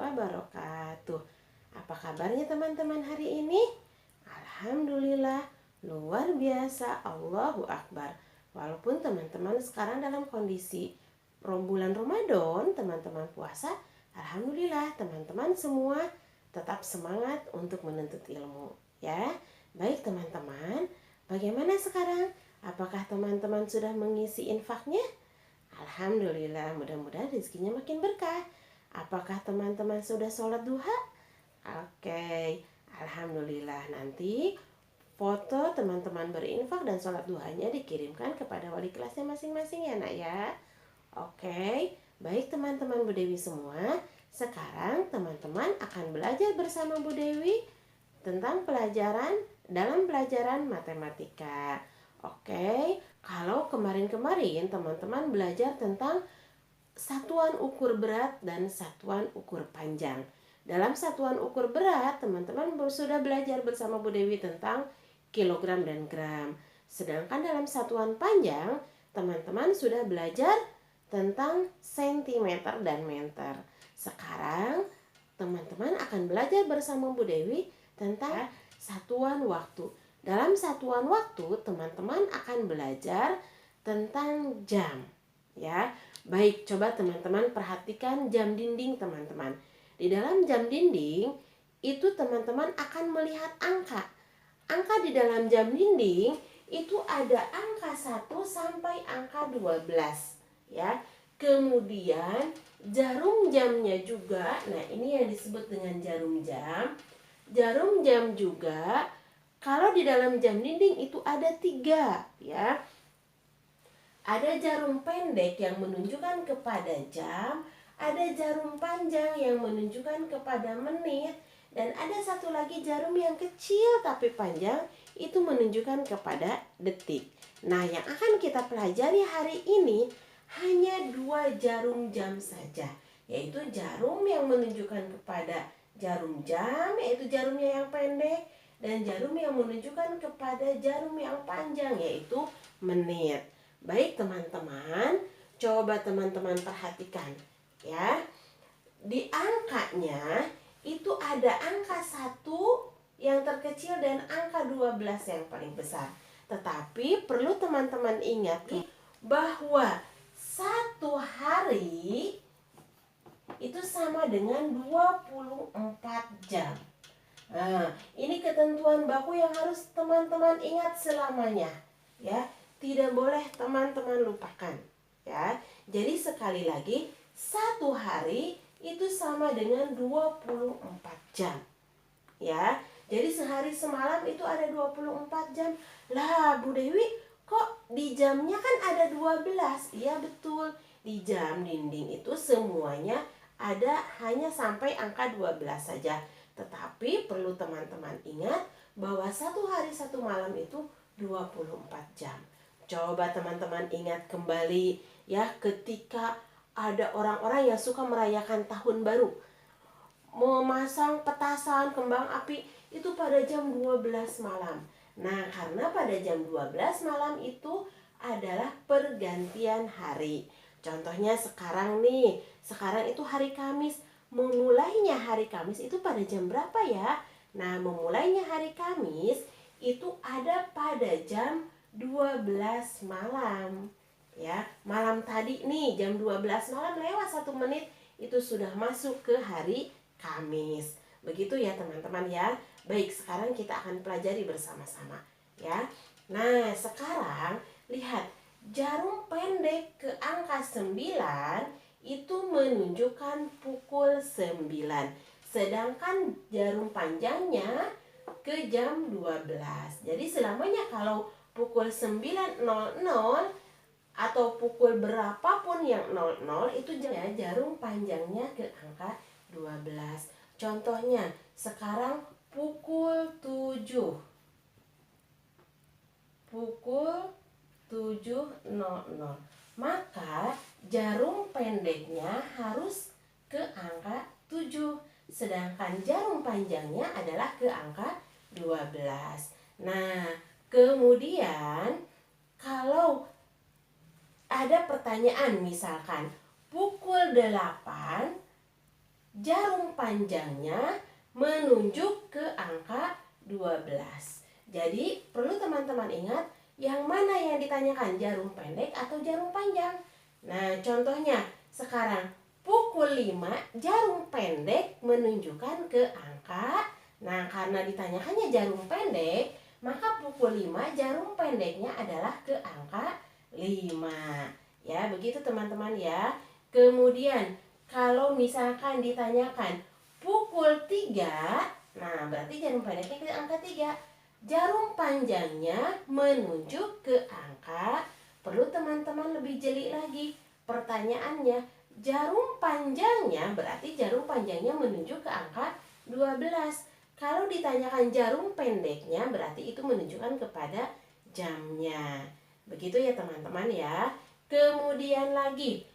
wabarakatuh. Apa kabarnya teman-teman hari ini? Alhamdulillah, luar biasa, Allahu Akbar. Walaupun teman-teman sekarang dalam kondisi bulan Ramadan, teman-teman puasa, alhamdulillah teman-teman semua tetap semangat untuk menuntut ilmu, ya. Baik teman-teman, bagaimana sekarang? Apakah teman-teman sudah mengisi infaknya? Alhamdulillah, mudah-mudahan rezekinya makin berkah. Apakah teman-teman sudah sholat duha? Oke, alhamdulillah. Nanti foto teman-teman berinfak dan sholat duhanya dikirimkan kepada wali kelasnya masing-masing ya nak ya. Oke, baik teman-teman Bu Dewi semua. Sekarang teman-teman akan belajar bersama Bu Dewi tentang dalam pelajaran matematika. Oke, kalau kemarin-kemarin teman-teman belajar tentang satuan ukur berat dan satuan ukur panjang. Dalam satuan ukur berat, teman-teman sudah belajar bersama Bu Dewi tentang kilogram dan gram. Sedangkan dalam satuan panjang, teman-teman sudah belajar tentang sentimeter dan meter. Sekarang, teman-teman akan belajar bersama Bu Dewi tentang satuan waktu. Dalam satuan waktu, teman-teman akan belajar tentang jam. Ya, baik, coba teman-teman perhatikan jam dinding teman-teman. Di dalam jam dinding, itu teman-teman akan melihat angka. Angka di dalam jam dinding, itu ada angka 1 sampai angka 12. Ya, kemudian jarum jamnya juga, nah ini yang disebut dengan jarum jam. Jarum jam juga, kalau di dalam jam dinding itu ada 3, ya. Ada jarum pendek yang menunjukkan kepada jam, ada jarum panjang yang menunjukkan kepada menit, dan ada satu lagi jarum yang kecil tapi panjang, itu menunjukkan kepada detik. Nah, yang akan kita pelajari hari ini hanya 2 jarum jam saja, yaitu jarum yang menunjukkan kepada jarum jam, yaitu jarumnya yang pendek, dan jarum yang menunjukkan kepada jarum yang panjang, yaitu menit. Baik teman-teman, coba teman-teman perhatikan ya. Di angkanya itu ada angka 1 yang terkecil dan angka 12 yang paling besar. Tetapi perlu teman-teman ingat bahwa 1 hari itu sama dengan 24 jam. Nah, ini ketentuan baku yang harus teman-teman ingat selamanya, ya. Tidak boleh teman-teman lupakan, ya. Jadi sekali lagi, 1 hari itu sama dengan 24 jam. Ya. Jadi sehari semalam itu ada 24 jam. Lah, Bu Dewi, kok di jamnya kan ada 12? Iya betul. Di jam dinding itu semuanya ada hanya sampai angka 12 saja. Tetapi perlu teman-teman ingat bahwa 1 hari 1 malam itu 24 jam. Coba teman-teman ingat kembali ya, ketika ada orang-orang yang suka merayakan tahun baru, memasang petasan, kembang api itu pada jam 12 malam. Nah, karena pada jam 12 malam itu adalah pergantian hari. Contohnya sekarang nih, sekarang itu hari Kamis. Memulainya hari Kamis itu pada jam berapa ya? Nah, memulainya hari Kamis itu ada pada jam 12 malam. Ya, malam tadi nih jam 12 malam lewat 1 menit itu sudah masuk ke hari Kamis. Begitu ya teman-teman ya. Baik, sekarang kita akan pelajari bersama-sama ya. Nah, sekarang lihat jarum pendek ke angka 9 itu menunjukkan pukul 9. Sedangkan jarum panjangnya ke jam 12. Jadi selamanya kalau pukul 9.00 atau pukul berapapun yang 00 itu jarum panjangnya ke angka 12. Contohnya sekarang pukul 7. Pukul 7.00. Maka jarum pendeknya harus ke angka 7. Sedangkan jarum panjangnya adalah ke angka 12. Nah, kemudian kalau ada pertanyaan misalkan pukul 8 jarum panjangnya menunjuk ke angka 12. Jadi perlu teman-teman ingat yang mana yang ditanyakan, jarum pendek atau jarum panjang. Nah, contohnya sekarang pukul 5 jarum pendek menunjukkan ke angka. Nah, karena ditanyakannya jarum pendek, maka pukul 5 jarum pendeknya adalah ke angka 5. Ya, begitu teman-teman ya. Kemudian kalau misalkan ditanyakan pukul 3, nah berarti jarum pendeknya ke angka 3. Jarum panjangnya menunjuk ke angka, perlu teman-teman lebih jeli lagi. Pertanyaannya, jarum panjangnya berarti jarum panjangnya menunjuk ke angka 12. Kalau ditanyakan jarum pendeknya berarti itu menunjukkan kepada jamnya. Begitu ya teman-teman ya. Kemudian lagi,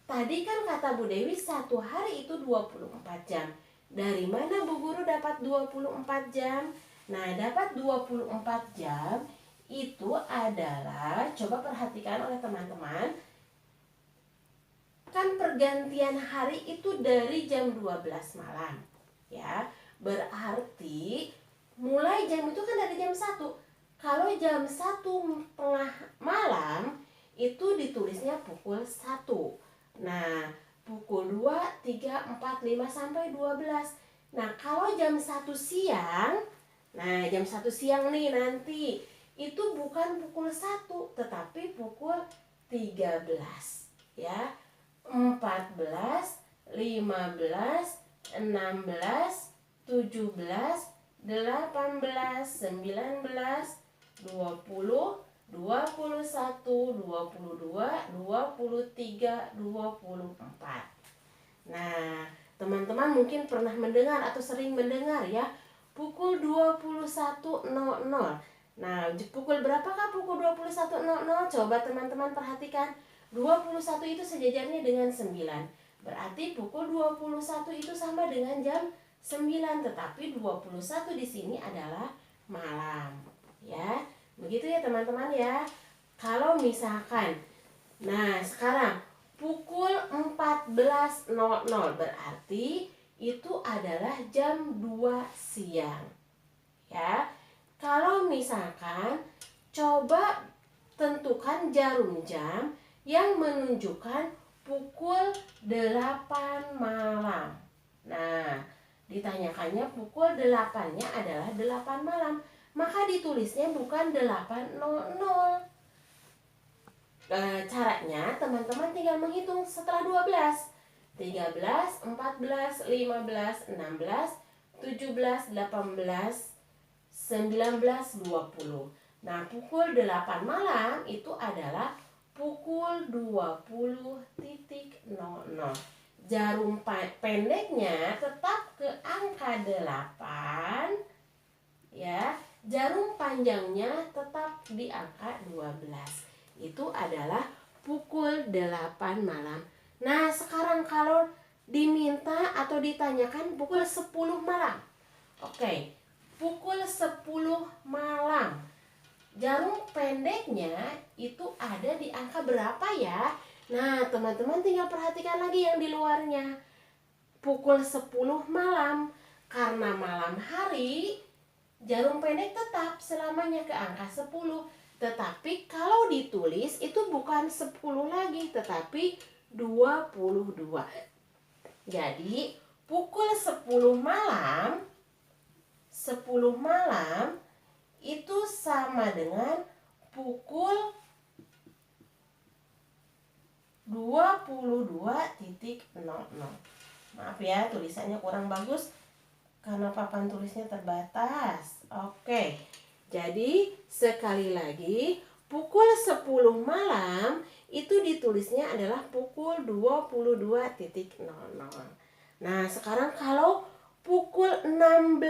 tadi kan kata Bu Dewi satu hari itu 24 jam. Dari mana Bu Guru dapat 24 jam? Nah, dapat 24 jam itu adalah, coba perhatikan oleh teman-teman, kan pergantian hari itu dari jam 12 malam. Ya, berarti mulai jam itu kan dari jam 1. Kalau jam 1 tengah malam itu ditulisnya pukul 1. Nah, pukul 2, 3, 4, 5 sampai 12. Nah, kalau jam 1 siang, nah jam 1 siang nih nanti itu bukan pukul 1 tetapi pukul 13 ya. 14, 15, 16, 17, 18, 19, 20, 21, 22, 23, 24. Nah, teman-teman mungkin pernah mendengar atau sering mendengar ya, pukul 21.00. Nah, pukul berapakah pukul 21.00? Coba teman-teman perhatikan. 21 itu sejajarnya dengan 9. Berarti pukul 21 itu sama dengan jam 9, tetapi 21 di sini adalah malam. Ya, begitu ya teman-teman ya. Kalau misalkan, nah sekarang pukul 14.00 berarti itu adalah jam 2 siang. Ya. Kalau misalkan coba tentukan jarum jam yang menunjukkan pukul 8 malam. Nah, ditanyakannya pukul 8-nya adalah 8 malam. Maka ditulisnya bukan 8.00. Caranya teman-teman tinggal menghitung setelah 12. 13, 14, 15, 16, 17, 18, 19, 20. Nah, pukul 8 malam itu adalah pukul 20.00. Jarum pendeknya tetap ke angka 8 ya. Jarum panjangnya tetap di angka 12. Itu adalah pukul 8 malam. Nah, sekarang kalau diminta atau ditanyakan pukul 10 malam. Oke, pukul 10 malam. Jarum pendeknya itu ada di angka berapa ya? Nah, teman-teman tinggal perhatikan lagi yang di luarnya. Pukul 10 malam. Karena malam hari, jarum pendek tetap selamanya ke angka 10. Tetapi kalau ditulis itu bukan 10 lagi, tetapi 22. Jadi pukul 10 malam itu sama dengan pukul 22.00. Maaf ya, tulisannya kurang bagus karena papan tulisnya terbatas. Oke. Jadi sekali lagi, pukul 10 malam itu ditulisnya adalah pukul 22.00. Nah, sekarang kalau pukul 16,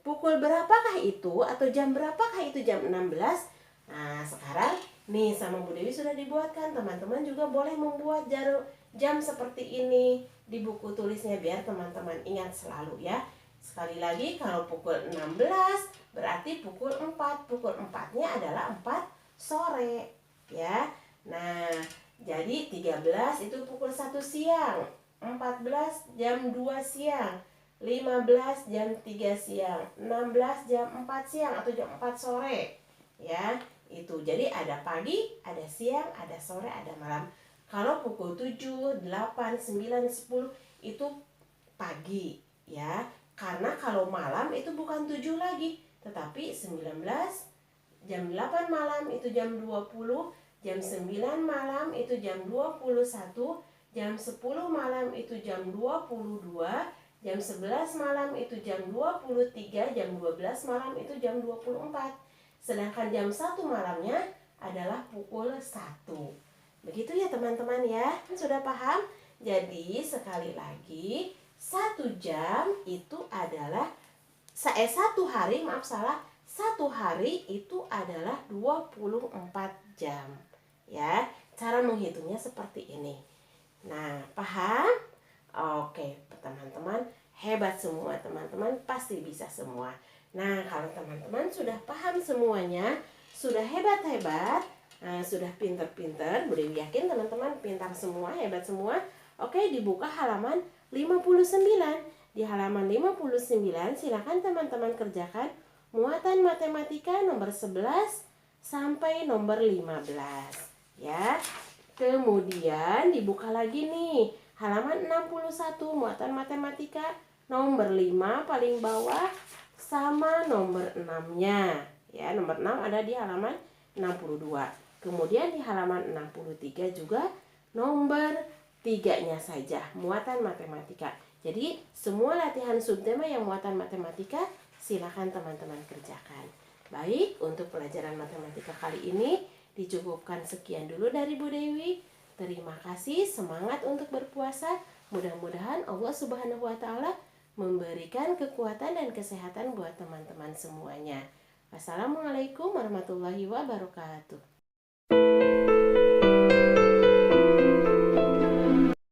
pukul berapakah itu atau jam berapakah itu jam 16? Nah, sekarang nih sama Bu Dewi sudah dibuatkan. Teman-teman juga boleh membuat jam seperti ini di buku tulisnya biar teman-teman ingat selalu ya. Sekali lagi, kalau pukul 16 berarti pukul 4. Pukul 4-nya adalah 4 sore ya. Nah, jadi 13 itu pukul 1 siang. 14 jam 2 siang, 15 jam 3 siang, 16 jam 4 siang atau jam 4 sore. Ya, itu. Jadi ada pagi, ada siang, ada sore, ada malam. Kalau pukul 7, 8, 9, 10 itu pagi, ya. Karena kalau malam itu bukan 7 lagi, tetapi 19 jam 8 malam itu jam 20, jam 9 malam itu jam 21, jam 10 malam itu jam 22, jam 11 malam itu jam 23, jam 12 malam itu jam 24. Sedangkan jam 1 malamnya adalah pukul 1. Begitu ya teman-teman ya. Sudah paham? Jadi sekali lagi, 1 jam itu adalah 1 hari, maaf salah, 1 hari itu adalah 24 jam. Ya, cara menghitungnya seperti ini. Nah, paham? Oke, teman-teman, hebat semua teman-teman, pasti bisa semua. Nah, kalau teman-teman sudah paham semuanya, sudah hebat-hebat, sudah pinter-pinter, Bude yakin teman-teman pintar semua, hebat semua. Oke, dibuka halaman 59. Di halaman 59 silakan teman-teman kerjakan muatan matematika nomor 11 sampai nomor 15 ya. Kemudian dibuka lagi nih halaman 61 muatan matematika nomor 5 paling bawah sama nomor 6-nya. Ya, nomor 6 ada di halaman 62. Kemudian di halaman 63 juga nomor 3-nya saja muatan matematika. Jadi semua latihan subtema yang muatan matematika silakan teman-teman kerjakan. Baik, untuk pelajaran matematika kali ini dicukupkan sekian dulu dari Bu Dewi. Terima kasih, semangat untuk berpuasa. Mudah-mudahan Allah Subhanahu wa taala memberikan kekuatan dan kesehatan buat teman-teman semuanya. Wassalamualaikum warahmatullahi wabarakatuh.